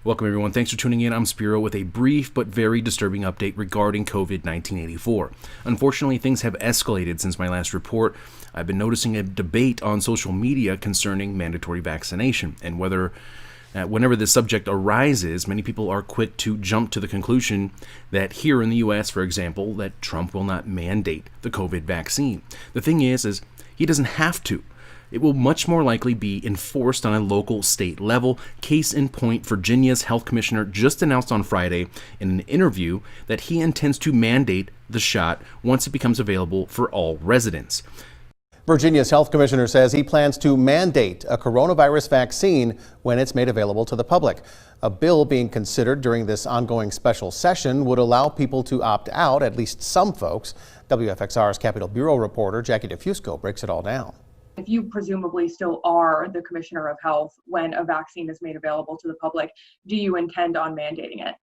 Welcome, everyone. Thanks for tuning in. I'm Spiro with a brief but very disturbing update regarding COVID-1984. Unfortunately, things have escalated since my last report. I've been noticing a debate on social media concerning mandatory vaccination and whenever this subject arises, many people are quick to jump to the conclusion that here in the U.S., for example, that Trump will not mandate the COVID vaccine. The thing is he doesn't have to. It will much more likely be enforced on a local state level. Case in point, Virginia's health commissioner just announced on Friday in an interview that he intends to mandate the shot once it becomes available for all residents. Virginia's health commissioner says he plans to mandate a coronavirus vaccine when it's made available to the public. A bill being considered during this ongoing special session would allow people to opt out, at least some folks. WFXR's Capitol Bureau reporter Jackie DeFusco breaks it all down. If you presumably still are the Commissioner of Health when a vaccine is made available to the public, do you intend on mandating it?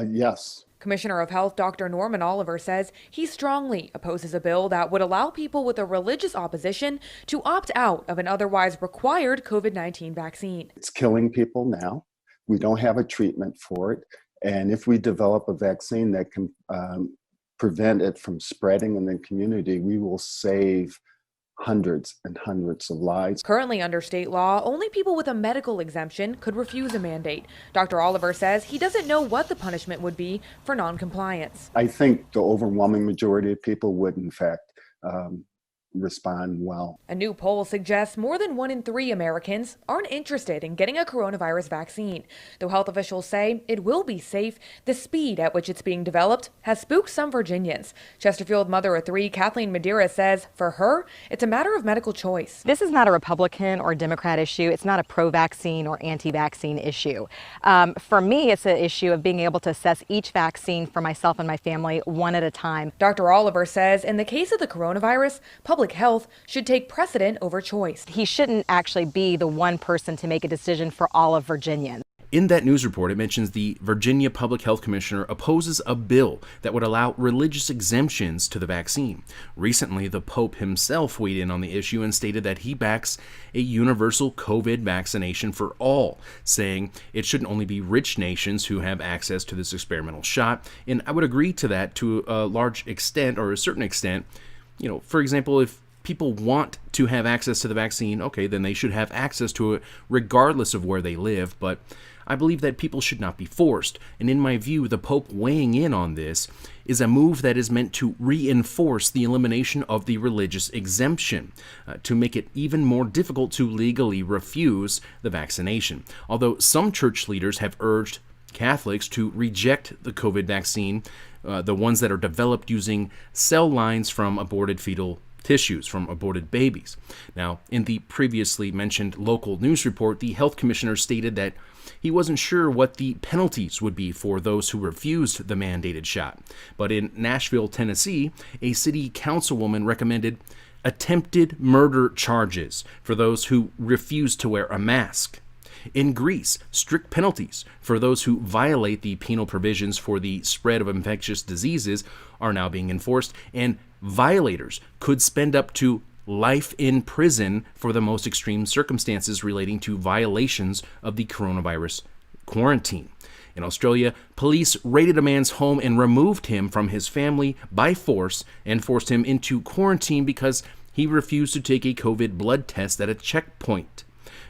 Yes. Commissioner of Health Dr. Norman Oliver says he strongly opposes a bill that would allow people with a religious opposition to opt out of an otherwise required COVID-19 vaccine. It's killing people now. We don't have a treatment for it. And if we develop a vaccine that can prevent it from spreading in the community, we will save hundreds and hundreds of lives. Currently under state law, only people with a medical exemption could refuse a mandate. Dr. Oliver says he doesn't know what the punishment would be for noncompliance. I think the overwhelming majority of people would, in fact, respond well. A new poll suggests more than 1 in 3 Americans aren't interested in getting a coronavirus vaccine. Though health officials say it will be safe, the speed at which it's being developed has spooked some Virginians. Chesterfield mother of 3, Kathleen Madeira, says for her, it's a matter of medical choice. This is not a Republican or Democrat issue. It's not a pro-vaccine or anti-vaccine issue. For me, it's an issue of being able to assess each vaccine for myself and my family one at a time. Dr. Oliver says in the case of the coronavirus, public health should take precedent over choice. He shouldn't actually be the one person to make a decision for all of Virginians. In that news report, it mentions the Virginia Public Health Commissioner opposes a bill that would allow religious exemptions to the vaccine. Recently, the Pope himself weighed in on the issue and stated that he backs a universal COVID vaccination for all, saying it shouldn't only be rich nations who have access to this experimental shot. And I would agree to that to a large extent, or a certain extent. For example, if people want to have access to the vaccine, okay, then they should have access to it regardless of where they live. But I believe that people should not be forced. And in my view, the Pope weighing in on this is a move that is meant to reinforce the elimination of the religious exemption, to make it even more difficult to legally refuse the vaccination. Although some church leaders have urged Catholics to reject the COVID vaccine, the ones that are developed using cell lines from aborted fetal tissues from aborted babies. Now, in the previously mentioned local news report, the health commissioner stated that he wasn't sure what the penalties would be for those who refused the mandated shot. But in Nashville, Tennessee, a city councilwoman recommended attempted murder charges for those who refused to wear a mask. In Greece, strict penalties for those who violate the penal provisions for the spread of infectious diseases are now being enforced, and violators could spend up to life in prison for the most extreme circumstances relating to violations of the coronavirus quarantine. In Australia, police raided a man's home and removed him from his family by force and forced him into quarantine because he refused to take a COVID blood test at a checkpoint.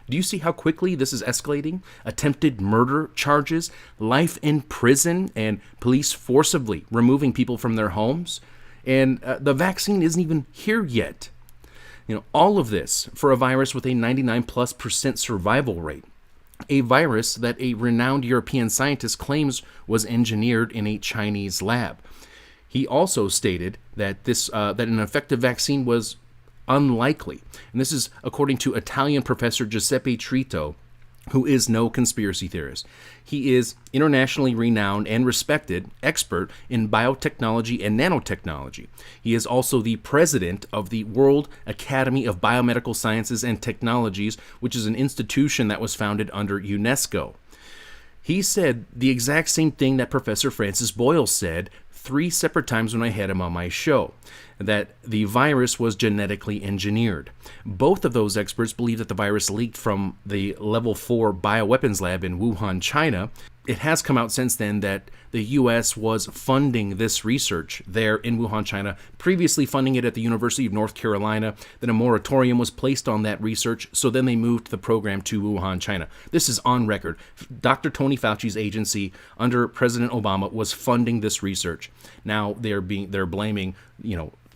Do you see how quickly this is escalating? Attempted murder charges, life in prison, and police forcibly removing people from their homes. And the vaccine isn't even here yet. All of this for a virus with a 99+% survival rate. A virus that a renowned European scientist claims was engineered in a Chinese lab. He also stated that that an effective vaccine was unlikely. And this is according to Italian professor Giuseppe Trito, who is no conspiracy theorist. He is internationally renowned and respected expert in biotechnology and nanotechnology. He is also the president of the World Academy of Biomedical Sciences and Technologies, which is an institution that was founded under UNESCO. He said the exact same thing that Professor Francis Boyle said 3 separate times when I had him on my show. that the virus was genetically engineered. Both of those experts believe that the virus leaked from the level 4 bioweapons lab in Wuhan, China. It has come out since then that the U.S. was funding this research there in Wuhan, China, previously funding it at the University of North Carolina. Then a moratorium was placed on that research, so then they moved the program to Wuhan, China. This is on record. Dr. Tony Fauci's agency under President Obama was funding this research. Now they're blaming,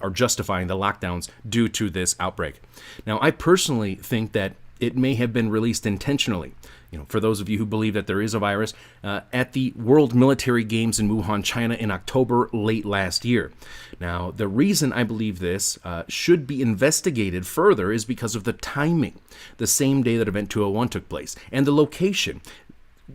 are justifying the lockdowns due to this outbreak. Now, I personally think that it may have been released intentionally. For those of you who believe that there is a virus, at the World Military Games in Wuhan, China in October late last year. Now, the reason I believe this should be investigated further is because of the timing, the same day that Event 201 took place, and the location.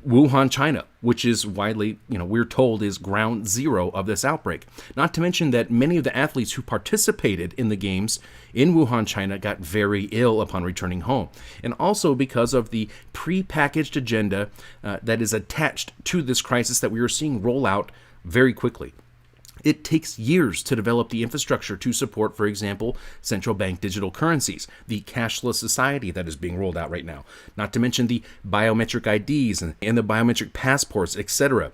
Wuhan, China, which is widely, we're told is ground zero of this outbreak. Not to mention that many of the athletes who participated in the games in Wuhan, China got very ill upon returning home. And also because of the pre-packaged agenda that is attached to this crisis that we are seeing roll out very quickly. It takes years to develop the infrastructure to support, for example, central bank digital currencies, the cashless society that is being rolled out right now, not to mention the biometric IDs and the biometric passports, etc.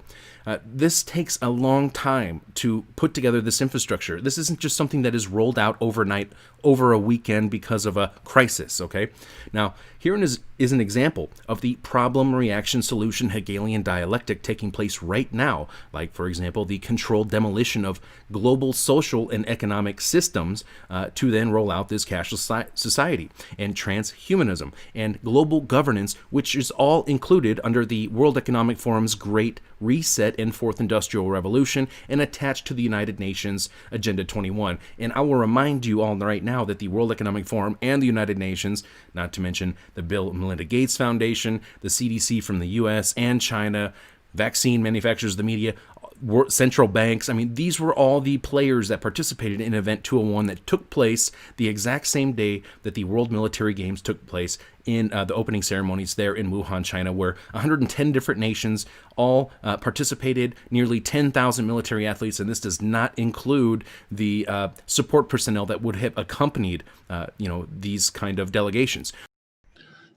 This takes a long time to put together this infrastructure. This isn't just something that is rolled out overnight over a weekend because of a crisis, okay? Now, here is an example of the problem, reaction, solution Hegelian dialectic taking place right now, like, for example, the controlled demolition of global social and economic systems to then roll out this cashless society, and transhumanism, and global governance, which is all included under the World Economic Forum's Great Reset and Fourth Industrial Revolution and attached to the United Nations Agenda 21. And I will remind you all right now that the World Economic Forum and the United Nations, not to mention the Bill and Melinda Gates Foundation, the CDC from the US and China, vaccine manufacturers, the media, central banks, these were all the players that participated in Event 201 that took place the exact same day that the World Military Games took place in the opening ceremonies there in Wuhan, China, where 110 different nations all participated, nearly 10,000 military athletes, and this does not include the support personnel that would have accompanied these kind of delegations.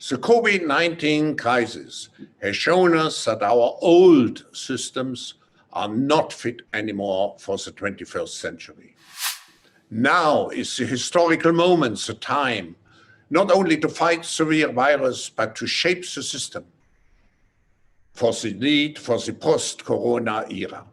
The COVID-19 crisis has shown us that our old systems are not fit anymore for the 21st century. Now is the historical moment, the time, not only to fight severe virus, but to shape the system for the need for the post-corona era.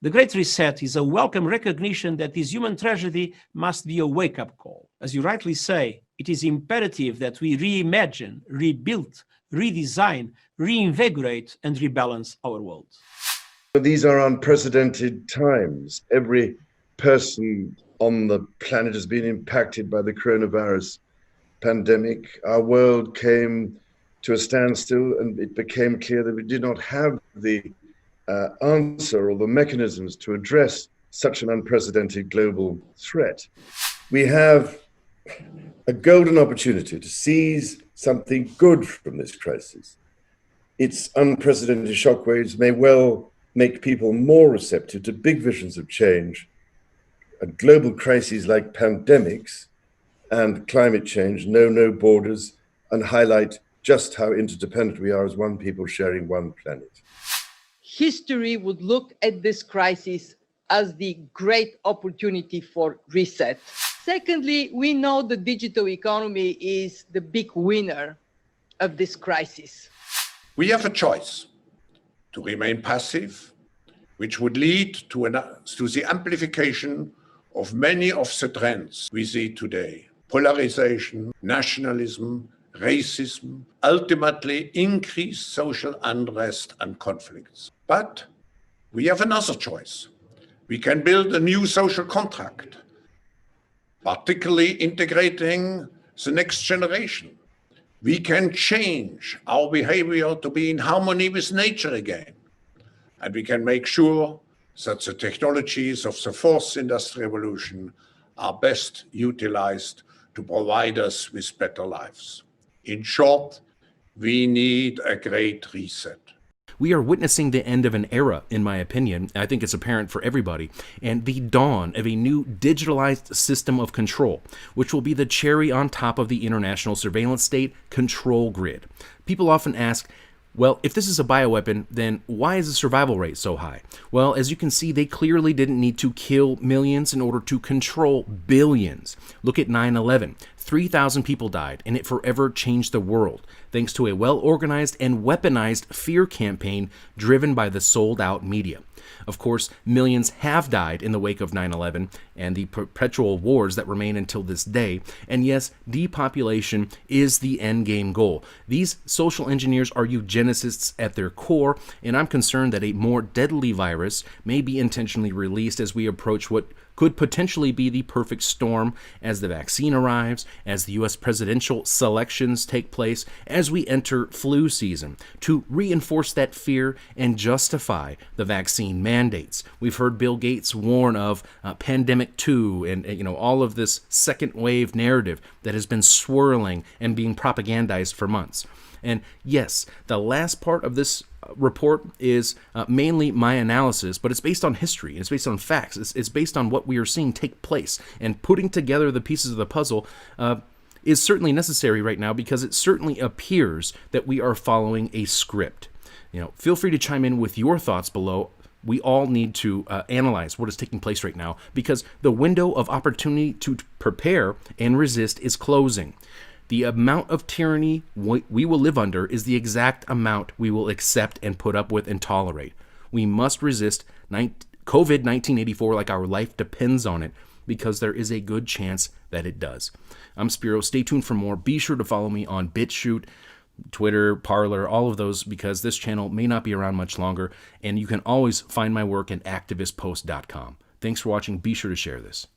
The Great Reset is a welcome recognition that this human tragedy must be a wake-up call. As you rightly say, it is imperative that we reimagine, rebuild, redesign, reinvigorate, and rebalance our world. These are unprecedented times. Every person on the planet has been impacted by the coronavirus pandemic. Our world came to a standstill, and it became clear that we did not have the answer or the mechanisms to address such an unprecedented global threat. We have a golden opportunity to seize something good from this crisis. Its unprecedented shockwaves may well make people more receptive to big visions of change. Global crises like pandemics and climate change know no borders and highlight just how interdependent we are as one people sharing one planet. History would look at this crisis as the great opportunity for reset. Secondly, we know the digital economy is the big winner of this crisis. We have a choice to remain passive, which would lead to the amplification of many of the trends we see today. Polarization, nationalism, racism, ultimately increased social unrest and conflicts. But we have another choice. We can build a new social contract, particularly integrating the next generation. We can change our behavior to be in harmony with nature again. And we can make sure that the technologies of the fourth industrial revolution are best utilized to provide us with better lives. In short, we need a great reset. We are witnessing the end of an era, in my opinion. I think it's apparent for everybody, and the dawn of a new digitalized system of control, which will be the cherry on top of the international surveillance state control grid. People often ask, well, if this is a bioweapon, then why is the survival rate so high? Well, as you can see, they clearly didn't need to kill millions in order to control billions. Look at 9/11. 3,000 people died, and it forever changed the world, thanks to a well-organized and weaponized fear campaign driven by the sold-out media. Of course, millions have died in the wake of 9/11 and the perpetual wars that remain until this day. And yes, depopulation is the endgame goal. These social engineers are eugenicists at their core, and I'm concerned that a more deadly virus may be intentionally released as we approach what could potentially be the perfect storm as the vaccine arrives, as the U.S. presidential selections take place, as we enter flu season, to reinforce that fear and justify the vaccine mandates. We've heard Bill Gates warn of pandemic 2 and all of this second wave narrative that has been swirling and being propagandized for months. And yes, the last part of this report is mainly my analysis, but it's based on history. It's based on facts. It's based on what we are seeing take place. And putting together the pieces of the puzzle is certainly necessary right now because it certainly appears that we are following a script. Feel free to chime in with your thoughts below. We all need to analyze what is taking place right now because the window of opportunity to prepare and resist is closing. The amount of tyranny we will live under is the exact amount we will accept and put up with and tolerate. We must resist COVID-1984 like our life depends on it because there is a good chance that it does. I'm Spiro. Stay tuned for more. Be sure to follow me on BitChute, Twitter, Parler, all of those because this channel may not be around much longer, and you can always find my work at activistpost.com. Thanks for watching. Be sure to share this.